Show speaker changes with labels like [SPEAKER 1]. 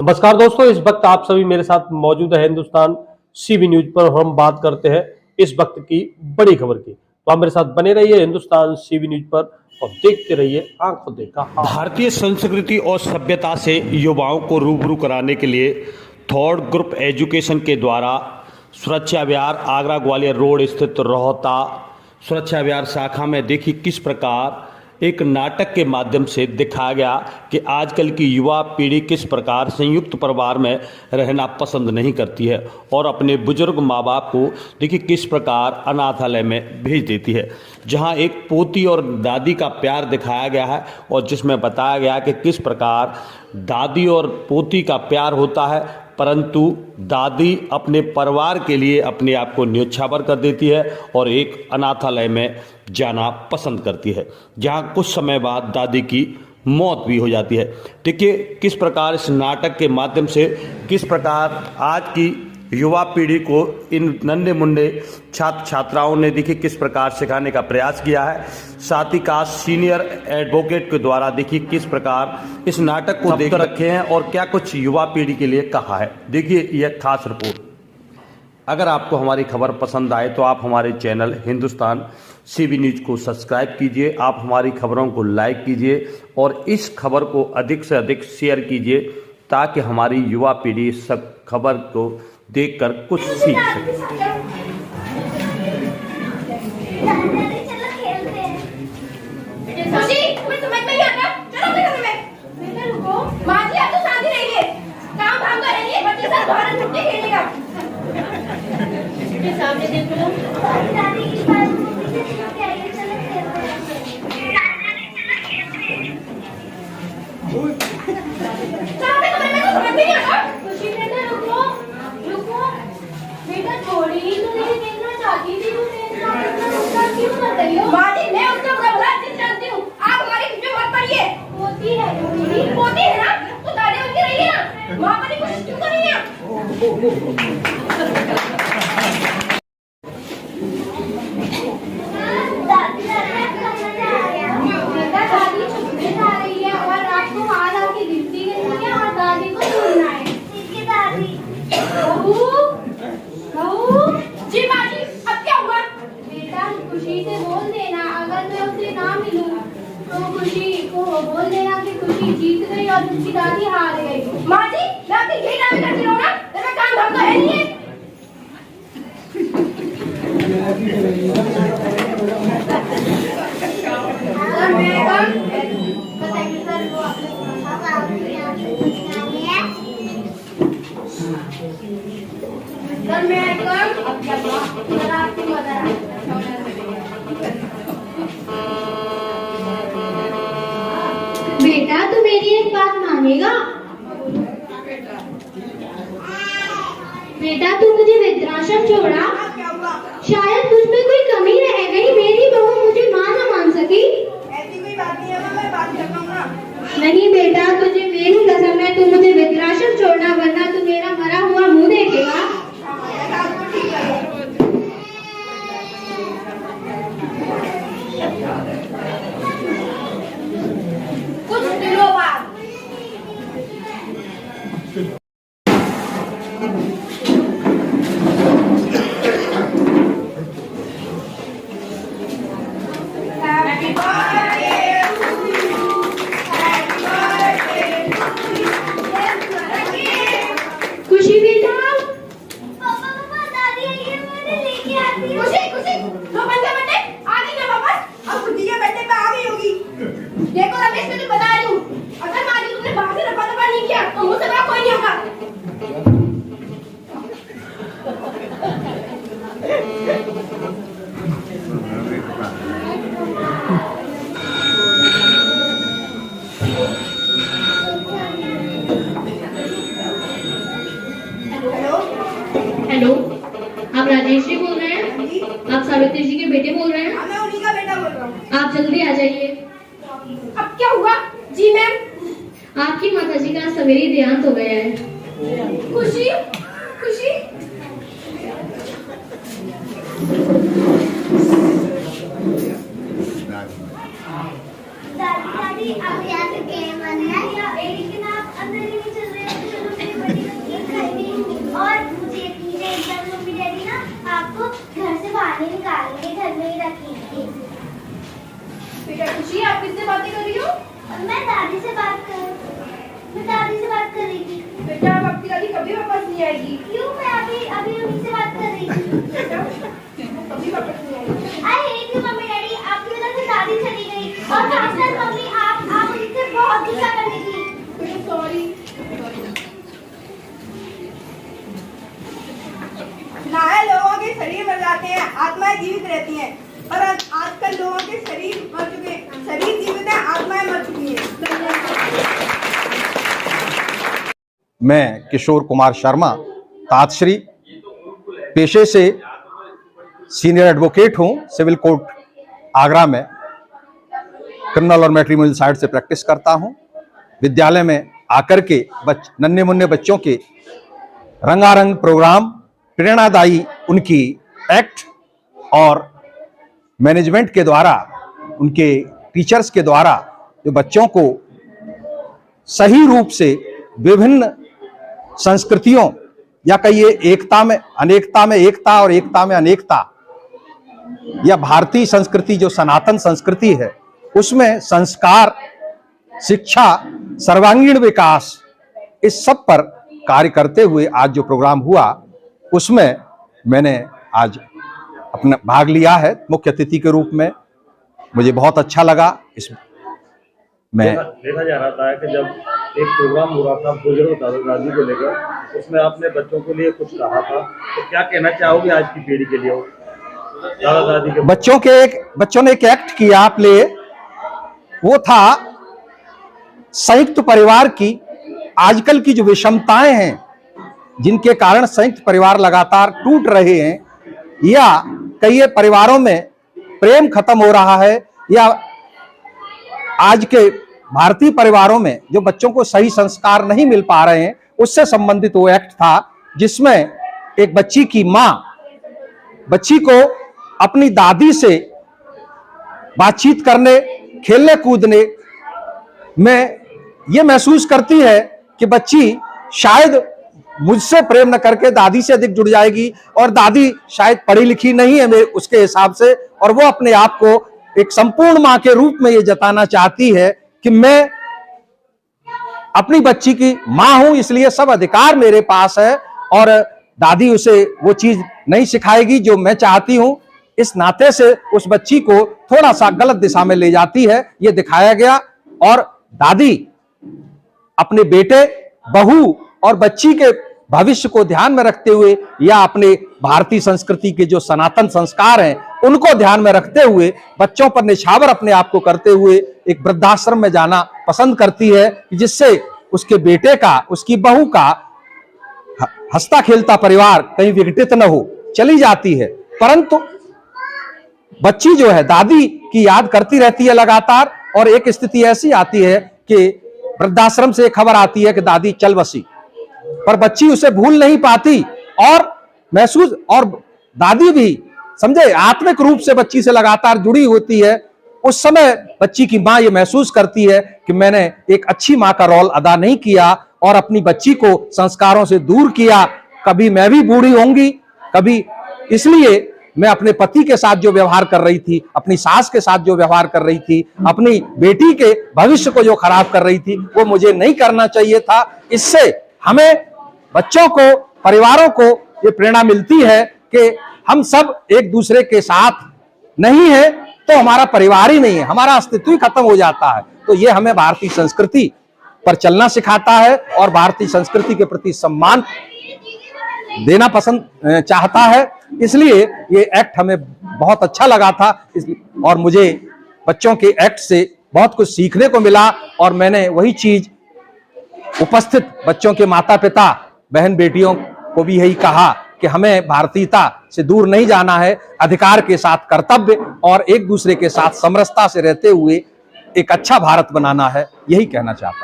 [SPEAKER 1] नमस्कार दोस्तों, इस वक्त आप सभी मेरे साथ मौजूद है हिंदुस्तान सीबी न्यूज पर। हम बात करते हैं इस वक्त की बड़ी खबर की। तो आप मेरे साथ बने रहिए हिंदुस्तान सीबी न्यूज पर और देखते रहिए आंखों देखा हाल।
[SPEAKER 2] भारतीय संस्कृति और सभ्यता से युवाओं को रूबरू कराने के लिए थॉट ग्रुप एजुकेशन के द्वारा सुरक्षा विहार आगरा ग्वालियर रोड स्थित रोहता सुरक्षा विहार शाखा में देखिए किस प्रकार एक नाटक के माध्यम से दिखाया गया कि आजकल की युवा पीढ़ी किस प्रकार संयुक्त परिवार में रहना पसंद नहीं करती है और अपने बुजुर्ग माँ बाप को देखिए किस प्रकार अनाथालय में भेज देती है, जहां एक पोती और दादी का प्यार दिखाया गया है और जिसमें बताया गया कि किस प्रकार दादी और पोती का प्यार होता है, परंतु दादी अपने परिवार के लिए अपने आप को न्योछावर कर देती है और एक अनाथालय में जाना पसंद करती है, जहां कुछ समय बाद दादी की मौत भी हो जाती है। देखिए किस प्रकार इस नाटक के माध्यम से किस प्रकार आज की युवा पीढ़ी को इन नन्हे मुन्ने छात्र छात्राओं ने देखिए किस प्रकार सिखाने का प्रयास किया है। साथ ही कास्ट सीनियर एडवोकेट के द्वारा देखिए किस प्रकार इस नाटक को देख रखे हैं और क्या कुछ युवा पीढ़ी के लिए कहा है। देखिए यह खास रिपोर्ट। अगर आपको हमारी खबर पसंद आए तो आप हमारे चैनल हिंदुस्तान सीबी न्यूज को सब्सक्राइब कीजिए, आप हमारी खबरों को लाइक कीजिए और इस खबर को अधिक से अधिक शेयर कीजिए ताकि हमारी युवा पीढ़ी इस सब खबर को देखकर कुछ सीख सके।
[SPEAKER 3] सामने देख लो। बेटा थोड़ी ही तो नहीं देखना चाहती थी, क्यों कर रही हो? माँ जी मैं उसका बुरा भला अच्छे से जानती हूँ, आप हमारी बीच में मत पड़िए। पोती है ना, तो दादी उनकी रही है ना, माँ बनने की कोशिश क्यों कर रही है? दादी छुपने जा रही है और रात को हाथ आके गिनती करनी है और दादी को सुनना है। जी माँ जी, अब क्या हुआ? बेटा खुशी से बोल देना, अगर मैं उसे ना मिलूं तो खुशी को बोल देना कि खुशी जीत गई और उसकी दादी हार गई। माँ जी मैं आपकी यही नाम करती रहूं ना, मेरा काम धाम तो है नहीं है। बेटा तू मेरी एक बात मानेगा? बेटा तू मुझे वृद्धाश्रम छोड़ा, शायद मुझ में कोई कमी रह गई, मेरी बहू मुझे माँ न मान सकी। ऐसी कोई बात नहीं है, मैं बात कर लूंगा। नहीं बेटा तुझे मेरी कसम है, तू मुझे वृद्धाश्रम छोड़ना वरना तू मेरा मरा हुआ मुंह देखेगा। कुछ दिनों बाद खुशी बेटा, पापा दादी आई है, मैंने लेके आती हूँ। खुशी लो बंदे आ गई ना वापस, अब खुशी के बेटे पे आ गई होगी। देखो रमेश तुझे बता रही हूँ, अगर माँ जी तुमने बाहर से रफा दफा नहीं किया तो मुझसे बड़ा कोई नहीं होगा। हेलो, आप राजेश जी बोल रहे हैं? आप सावित्री जी के बेटे बोल रहे हैं? मैं उन्हीं का बेटा बोल रहा हूँ। आप जल्दी आ जाइए। अब क्या हुआ? जी मैम। आपकी माताजी का सवेरे देहांत हो गया है। खुशी दादी आप यहाँ से गए मानना या एक दिन आप अंदर ही नहीं चल रहे हैं?
[SPEAKER 4] दादी से बात कर रही थी।
[SPEAKER 5] बेटा अब आपकी दादी कभी वापस नहीं आएगी।
[SPEAKER 4] क्यों? मैं अभी उन्हीं से बात कर रही थी।
[SPEAKER 5] बेटा वो कभी वापस नहीं आएगी।
[SPEAKER 4] I hate you mummy daddy, आपकी वजह से दादी चली गई और खासकर मम्मी आप मुझसे बहुत गुस्सा करती थी।
[SPEAKER 5] बेटा सॉरी। नहाए लोगों के शरीर मर जाते हैं, आत्माएं जीवित रहती हैं, पर आजकल लोगों के शरीर मर चुके हैं। शरीर जीवित है, आत्माएं मर चुकी हैं।
[SPEAKER 6] मैं किशोर कुमार शर्मा तातश्री पेशे से सीनियर एडवोकेट हूं, सिविल कोर्ट आगरा में क्रिमिनल और मैट्रिमोनियल साइड से प्रैक्टिस करता हूं। विद्यालय में आकर के नन्हे मुन्ने बच्चों के रंगारंग प्रोग्राम, प्रेरणादायी उनकी एक्ट और मैनेजमेंट के द्वारा, उनके टीचर्स के द्वारा जो बच्चों को सही रूप से विभिन्न संस्कृतियों या कहिए एकता में एकता और एकता में अनेकता, या भारतीय संस्कृति जो सनातन संस्कृति है उसमें संस्कार, शिक्षा, सर्वांगीण विकास, इस सब पर कार्य करते हुए आज जो प्रोग्राम हुआ उसमें मैंने आज अपना भाग लिया है मुख्य अतिथि के रूप में। मुझे बहुत अच्छा लगा। इस मैं
[SPEAKER 7] देखा जा रहा था कि जब एक प्रोग्राम हो रहा था बुजुर्ग दादा दादी को लेकर, उसमें आपने बच्चों के लिए कुछ कहा था, तो क्या कहना चाहोगे आज की पीढ़ी के लिए दादा दादी के?
[SPEAKER 6] बच्चों ने एक एक्ट किया आप ले, वो था संयुक्त परिवार की आजकल की जो विषमताएं हैं जिनके कारण संयुक्त परिवार लगातार टूट रहे हैं, या कई परिवारों में प्रेम खत्म हो रहा है, या आज के भारतीय परिवारों में जो बच्चों को सही संस्कार नहीं मिल पा रहे हैं, उससे संबंधित वो एक्ट था जिसमें एक बच्ची की मां बच्ची को अपनी दादी से बातचीत करने, खेलने कूदने में ये महसूस करती है कि बच्ची शायद मुझसे प्रेम न करके दादी से अधिक जुड़ जाएगी, और दादी शायद पढ़ी लिखी नहीं है मेरे उसके हिसाब से, और वो अपने आप को एक संपूर्ण मां के रूप में ये जताना चाहती है कि मैं अपनी बच्ची की मां हूं, इसलिए सब अधिकार मेरे पास है, और दादी उसे वो चीज नहीं सिखाएगी जो मैं चाहती हूं। इस नाते से उस बच्ची को थोड़ा सा गलत दिशा में ले जाती है, ये दिखाया गया। और दादी अपने बेटे, बहू और बच्ची के भविष्य को ध्यान में रखते हुए, या अपने भारतीय संस्कृति के जो सनातन संस्कार हैं उनको ध्यान में रखते हुए बच्चों पर निछावर अपने आप को करते हुए एक वृद्धाश्रम में जाना पसंद करती है, जिससे उसके बेटे का, उसकी बहू का हंसता खेलता परिवार कहीं विघटित न हो, चली जाती है। परंतु बच्ची जो है दादी की याद करती रहती है लगातार, और एक स्थिति ऐसी आती है कि वृद्धाश्रम से खबर आती है कि दादी चल बसी, पर बच्ची उसे भूल नहीं पाती और महसूस, और दादी भी समझे आत्मिक रूप से बच्ची से लगातार जुड़ी होती है। उस समय बच्ची की मां ये महसूस करती है कि मैंने एक अच्छी मां का रोल अदा नहीं किया और अपनी बच्ची को संस्कारों से दूर किया। कभी मैं भी बूढ़ी होंगी, कभी, इसलिए मैं अपने पति के साथ जो व्यवहार कर रही थी, अपनी सास के साथ जो व्यवहार कर रही थी, अपनी बेटी के भविष्य को जो खराब कर रही थी, वो मुझे नहीं करना चाहिए था। इससे हमें बच्चों को, परिवारों को ये प्रेरणा मिलती है कि हम सब एक दूसरे के साथ नहीं है तो हमारा परिवार ही नहीं है, हमारा अस्तित्व ही खत्म हो जाता है। तो ये हमें भारतीय संस्कृति पर चलना सिखाता है और भारतीय संस्कृति के प्रति सम्मान देना पसंद चाहता है। इसलिए ये एक्ट हमें बहुत अच्छा लगा था, और मुझे बच्चों के एक्ट से बहुत कुछ सीखने को मिला, और मैंने वही चीज उपस्थित बच्चों के माता पिता, बहन बेटियों को भी यही कहा कि हमें भारतीयता से दूर नहीं जाना है, अधिकार के साथ कर्तव्य और एक दूसरे के साथ समरसता से रहते हुए एक अच्छा भारत बनाना है, यही कहना चाहता हूं।